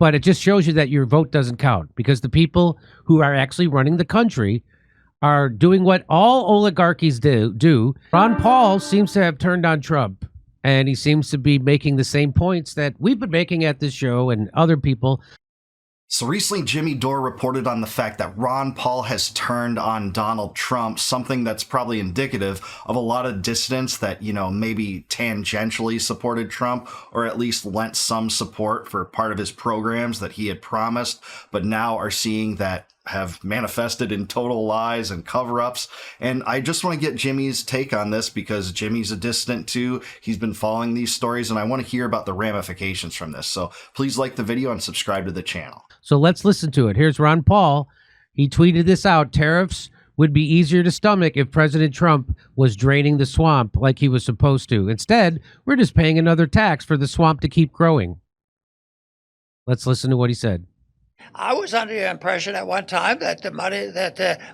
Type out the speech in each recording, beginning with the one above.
But it just shows you that your vote doesn't count because the people who are actually running the country are doing what all oligarchies do. Ron Paul seems to have turned on Trump, and he seems to be making the same points that we've been making at this show and other people. So recently, Jimmy Dore reported on the fact that Ron Paul has turned on Donald Trump, something that's probably indicative of a lot of dissidents that, maybe tangentially supported Trump or at least lent some support for part of his programs that he had promised, but now are seeing that have manifested in total lies and cover-ups. And I just want to get Jimmy's take on this because Jimmy's a dissident too. He's been following these stories, and I want to hear about the ramifications from this. So please like the video and subscribe to the channel. So let's listen to it. Here's Ron Paul. He tweeted this out. Tariffs would be easier to stomach if President Trump was draining the swamp like he was supposed to. Instead, we're just paying another tax for the swamp to keep growing. Let's listen to what he said. I was under the impression at one time that the money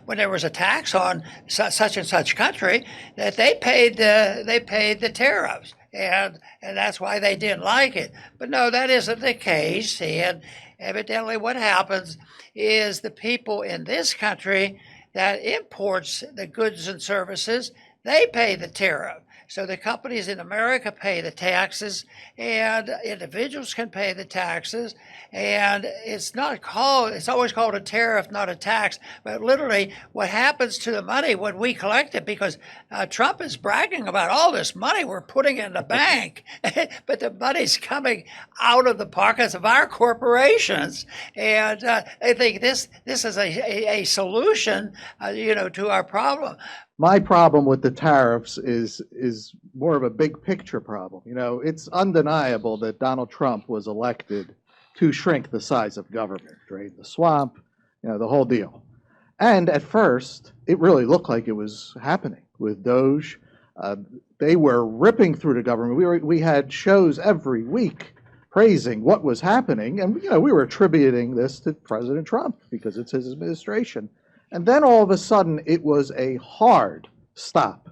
when there was a tax on such and such country, that they paid the tariffs, and that's why they didn't like it. But no, that isn't the case. And evidently, what happens is the people in this country that imports the goods and services, they pay the tariff. So the companies in America pay the taxes, and individuals can pay the taxes. And it's always called a tariff, not a tax. But literally, what happens to the money when we collect it, because Trump is bragging about all this money we're putting in the bank, but the money's coming out of the pockets of our corporations. And I think this is a solution, to our problem. My problem with the tariffs is more of a big picture problem. It's undeniable that Donald Trump was elected to shrink the size of government, drain the swamp, the whole deal. And at first, it really looked like it was happening with Doge. They were ripping through the government. We had shows every week praising what was happening, and we were attributing this to President Trump because it's his administration. And then all of a sudden, it was a hard stop.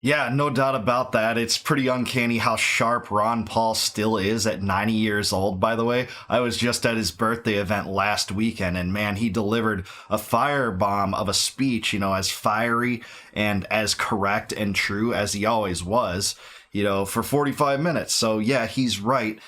Yeah, no doubt about that. It's pretty uncanny how sharp Ron Paul still is at 90 years old, by the way. I was just at his birthday event last weekend, and man, he delivered a firebomb of a speech, as fiery and as correct and true as he always was, for 45 minutes. So yeah, he's right.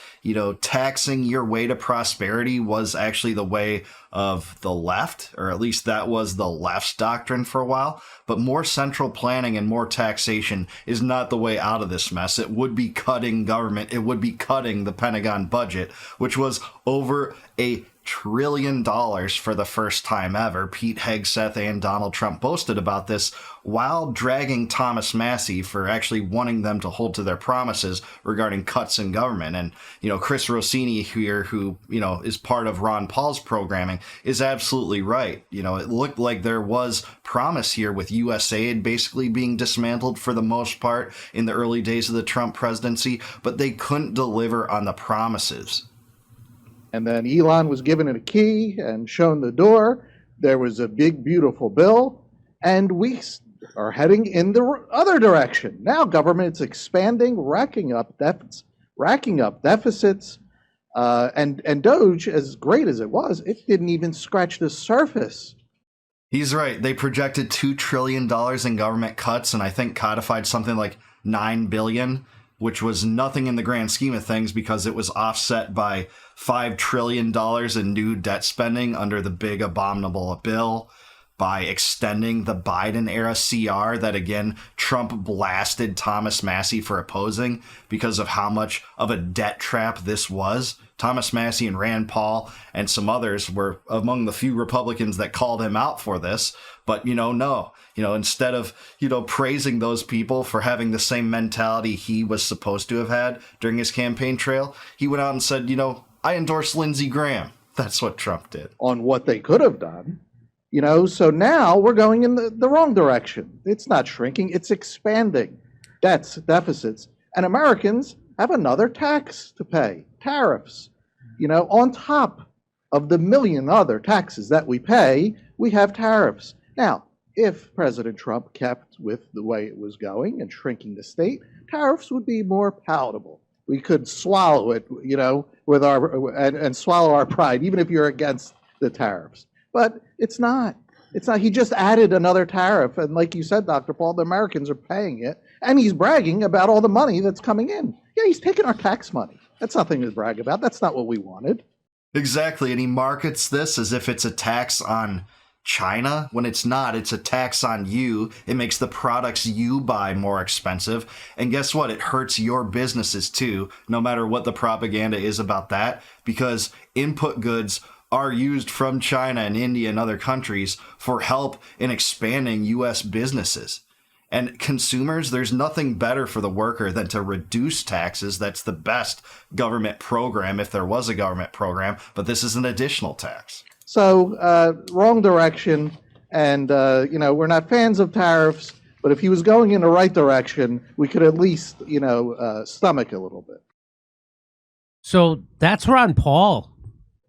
Taxing your way to prosperity was actually the way of the left, or at least that was the left's doctrine for a while. But more central planning and more taxation is not the way out of this mess. It would be cutting government. It would be cutting the Pentagon budget, which was over $1 trillion for the first time ever. Pete Hegseth and Donald Trump boasted about this while dragging Thomas Massie for actually wanting them to hold to their promises regarding cuts in government. And, Chris Rossini here, who, is part of Ron Paul's programming, is absolutely right. It looked like there was promise here with USAID basically being dismantled for the most part in the early days of the Trump presidency, but they couldn't deliver on the promises. And then Elon was given a key and shown the door. There was a big, beautiful bill, and we are heading in the other direction. Now government's expanding, racking up deficits, and Doge, as great as it was, it didn't even scratch the surface. He's right. They projected $2 trillion in government cuts, and I think codified something like $9 billion, which was nothing in the grand scheme of things because it was offset by $5 trillion in new debt spending under the big abominable bill, by extending the Biden-era CR that, again, Trump blasted Thomas Massie for opposing because of how much of a debt trap this was. Thomas Massie and Rand Paul and some others were among the few Republicans that called him out for this. But, no. Instead of, praising those people for having the same mentality he was supposed to have had during his campaign trail, he went out and said, I endorse Lindsey Graham. That's what Trump did. On what they could have done. So now we're going in the wrong direction. It's not shrinking, it's expanding. Debts, deficits, and Americans have another tax to pay, tariffs. On top of the million other taxes that we pay, we have tariffs. Now, if President Trump kept with the way it was going and shrinking the state, tariffs would be more palatable. we could swallow it, with and swallow our pride, even if you're against the tariffs. But it's not. It's not. He just added another tariff, and like you said, Dr. Paul, the Americans are paying it, and he's bragging about all the money that's coming in. Yeah, he's taking our tax money. That's nothing to brag about. That's not what we wanted. Exactly, and he markets this as if it's a tax on China, when it's not. It's a tax on you. It makes the products you buy more expensive. And guess what? It hurts your businesses too, no matter what the propaganda is about that, because input goods are used from China and India and other countries for help in expanding U.S. businesses. And consumers, there's nothing better for the worker than to reduce taxes. That's the best government program, if there was a government program, but this is an additional tax. So, wrong direction, and, we're not fans of tariffs, but if he was going in the right direction, we could at least, stomach a little bit. So that's Ron Paul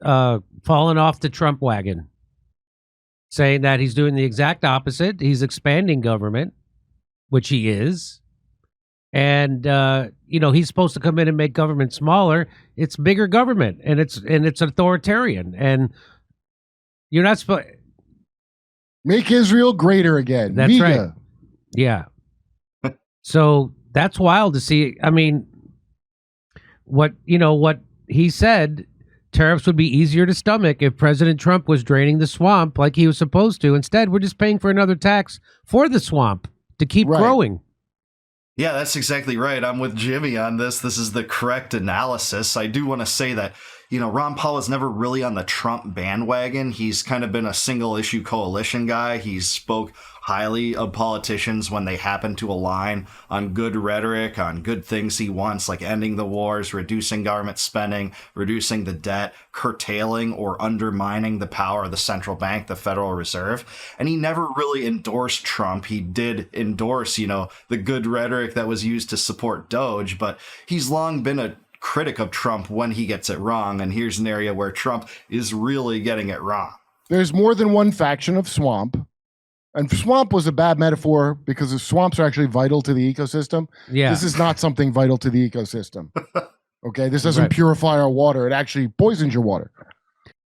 falling off the Trump wagon, saying that he's doing the exact opposite. He's expanding government, which he is. And, he's supposed to come in and make government smaller. It's bigger government, and it's authoritarian. And you're not supposed make Israel greater again. That's Mega. right. Yeah. So that's wild to see. I mean, what he said, tariffs would be easier to stomach if President Trump was draining the swamp like he was supposed to. Instead, we're just paying for another tax for the swamp to keep growing. Yeah, that's exactly right. I'm with Jimmy on this. This is the correct analysis. I do want to say that, Ron Paul was never really on the Trump bandwagon. He's kind of been a single issue coalition guy. He spoke highly of politicians when they happen to align on good rhetoric, on good things he wants, like ending the wars, reducing government spending, reducing the debt, curtailing or undermining the power of the central bank, the Federal Reserve. And he never really endorsed Trump. He did endorse, the good rhetoric that was used to support Doge, but he's long been a critic of Trump when he gets it wrong. And here's an area where Trump is really getting it wrong. There's more than one faction of swamp. And swamp was a bad metaphor because the swamps are actually vital to the ecosystem. Yeah. This is not something vital to the ecosystem. Okay, this doesn't purify our water. It actually poisons your water.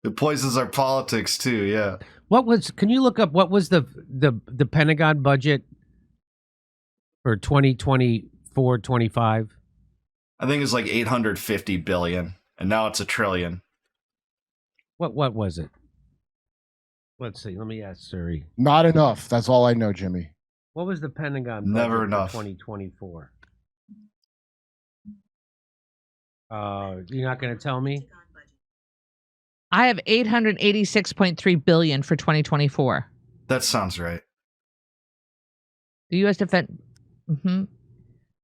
It poisons our politics too, yeah. Can you look up what was the Pentagon budget for 2024-25? I think it's like 850 billion, and now it's $1 trillion. What was it? Let's see. Let me ask Suri. Not enough. That's all I know, Jimmy. What was the Pentagon budget Never enough. for 2024? You're not going to tell me? I have $886.3 billion for 2024. That sounds right. The U.S. Defense.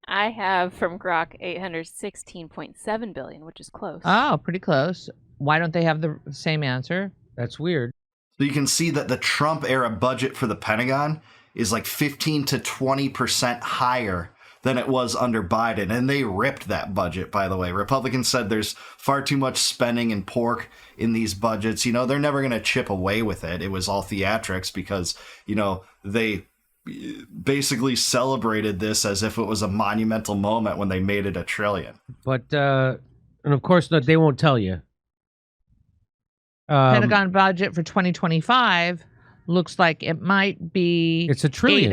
I have from Grok 816.7 billion, which is close. Oh, pretty close. Why don't they have the same answer? That's weird. So you can see that the Trump era budget for the Pentagon is like 15 to 20% higher than it was under Biden. And they ripped that budget, by the way. Republicans said there's far too much spending and pork in these budgets. They're never going to chip away with it. It was all theatrics because, they basically celebrated this as if it was a monumental moment when they made it $1 trillion. But, and of course, they won't tell you. Pentagon budget for 2025 looks like it might be it's $1 trillion.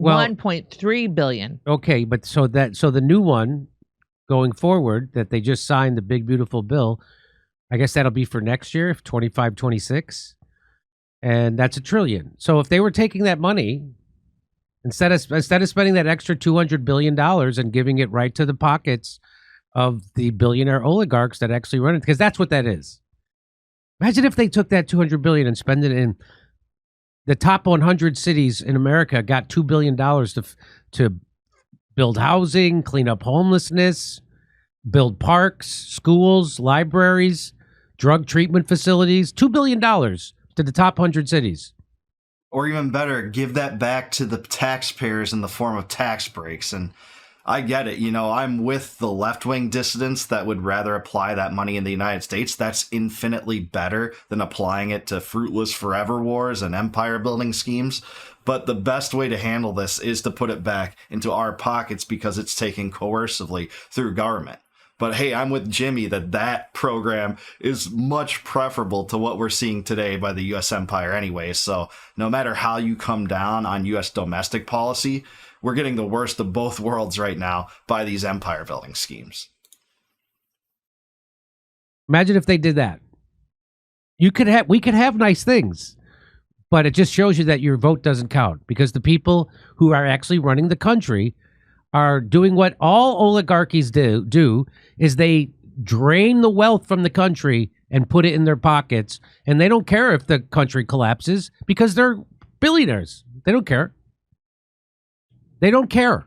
831.3 billion. Okay, but so the new one going forward that they just signed, the big beautiful bill, I guess that'll be for next year, 25-26, and that's $1 trillion. So if they were taking that money instead of spending that extra $200 billion and giving it right to the pockets of the billionaire oligarchs that actually run it, because that's what that is. Imagine if they took that $200 billion and spent it in the top 100 cities in America, got $2 billion to build housing, clean up homelessness, build parks, schools, libraries, drug treatment facilities. $2 billion to the top 100 cities. Or even better, give that back to the taxpayers in the form of tax breaks. And I get it. I'm with the left-wing dissidents that would rather apply that money in the United States. That's infinitely better than applying it to fruitless forever wars and empire-building schemes. But the best way to handle this is to put it back into our pockets because it's taken coercively through government. But hey, I'm with Jimmy that program is much preferable to what we're seeing today by the U.S. empire anyway. So no matter how you come down on U.S. domestic policy, we're getting the worst of both worlds right now by these empire building schemes. Imagine if they did that. We could have nice things, but it just shows you that your vote doesn't count because the people who are actually running the country are doing what all oligarchies do is they drain the wealth from the country and put it in their pockets, and they don't care if the country collapses because they're billionaires. They don't care. They don't care.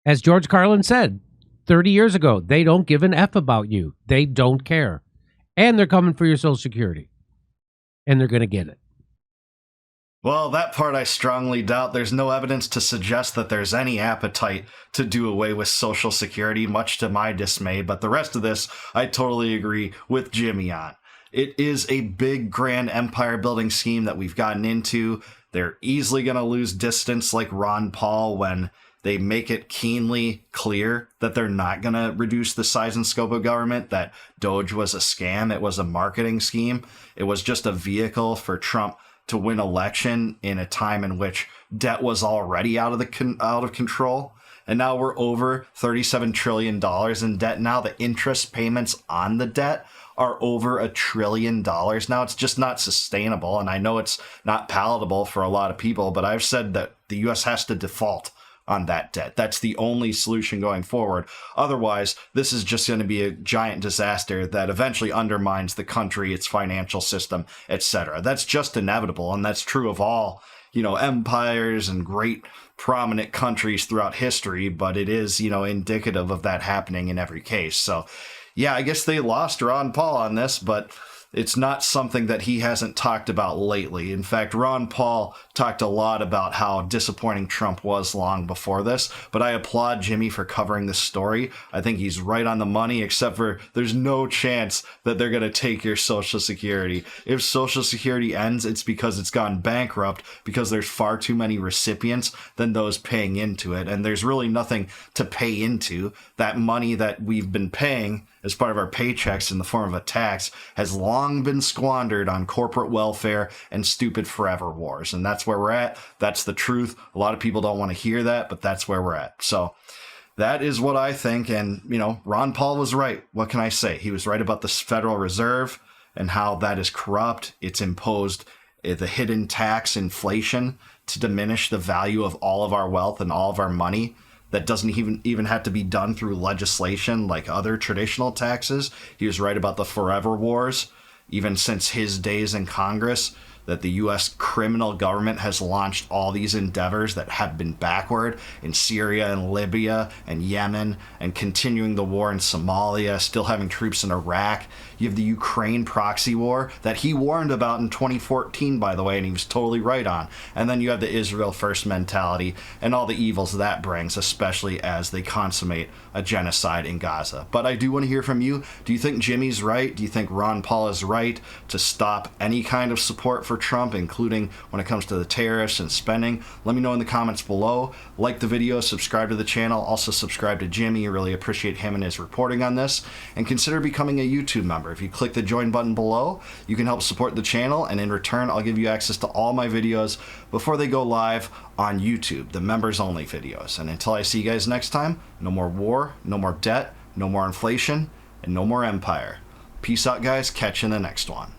As George Carlin said 30 years ago, they don't give an F about you. They don't care. And they're coming for your Social Security. And they're going to get it. Well, that part I strongly doubt. There's no evidence to suggest that there's any appetite to do away with Social Security, much to my dismay. But the rest of this, I totally agree with Jimmy on. It is a big, grand empire-building scheme that we've gotten into. They're easily going to lose distance like Ron Paul when they make it keenly clear that they're not going to reduce the size and scope of government, that Doge was a scam. It was a marketing scheme. It was just a vehicle for Trump to win election in a time in which debt was already out of control. And now we're over $37 trillion in debt. Now the interest payments on the debt are over $1 trillion. Now it's just not sustainable. And I know it's not palatable for a lot of people, but I've said that the U.S. has to default on that debt. That's the only solution going forward. Otherwise, this is just going to be a giant disaster that eventually undermines the country, its financial system, etc. That's just inevitable, and that's true of all, empires and great prominent countries throughout history, but it is, indicative of that happening in every case. So, yeah, I guess they lost Ron Paul on this, but it's not something that he hasn't talked about lately. In fact, Ron Paul talked a lot about how disappointing Trump was long before this, but I applaud Jimmy for covering this story. I think he's right on the money, except for there's no chance that they're going to take your Social Security. If Social Security ends, it's because it's gone bankrupt, because there's far too many recipients than those paying into it, and there's really nothing to pay into. That money that we've been paying as part of our paychecks in the form of a tax has long been squandered on corporate welfare and stupid forever wars. And that's where we're at. That's the truth. A lot of people don't want to hear that, but that's where we're at. So that is what I think. And, Ron Paul was right. What can I say? He was right about the Federal Reserve and how that is corrupt. It's imposed the hidden tax inflation to diminish the value of all of our wealth and all of our money. That doesn't even have to be done through legislation like other traditional taxes. He was right about the forever wars, even since his days in Congress, that the U.S. criminal government has launched all these endeavors that have been backward in Syria and Libya and Yemen, and continuing the war in Somalia, still having troops in Iraq. You have the Ukraine proxy war that he warned about in 2014, by the way, and he was totally right on. And then you have the Israel first mentality and all the evils that brings, especially as they consummate a genocide in Gaza. But I do want to hear from you. Do you think Jimmy's right? Do you think Ron Paul is right to stop any kind of support for Trump, including when it comes to the tariffs and spending? Let me know in the comments below. Like the video, subscribe to the channel, also subscribe to Jimmy. I really appreciate him and his reporting on this, and consider becoming a YouTube member. If you click the join button below, you can help support the channel, and in return I'll give you access to all my videos before they go live on YouTube, the members only videos. And until I see you guys next time, no more war, no more debt, no more inflation, and no more empire. Peace out, guys. Catch you in the next one.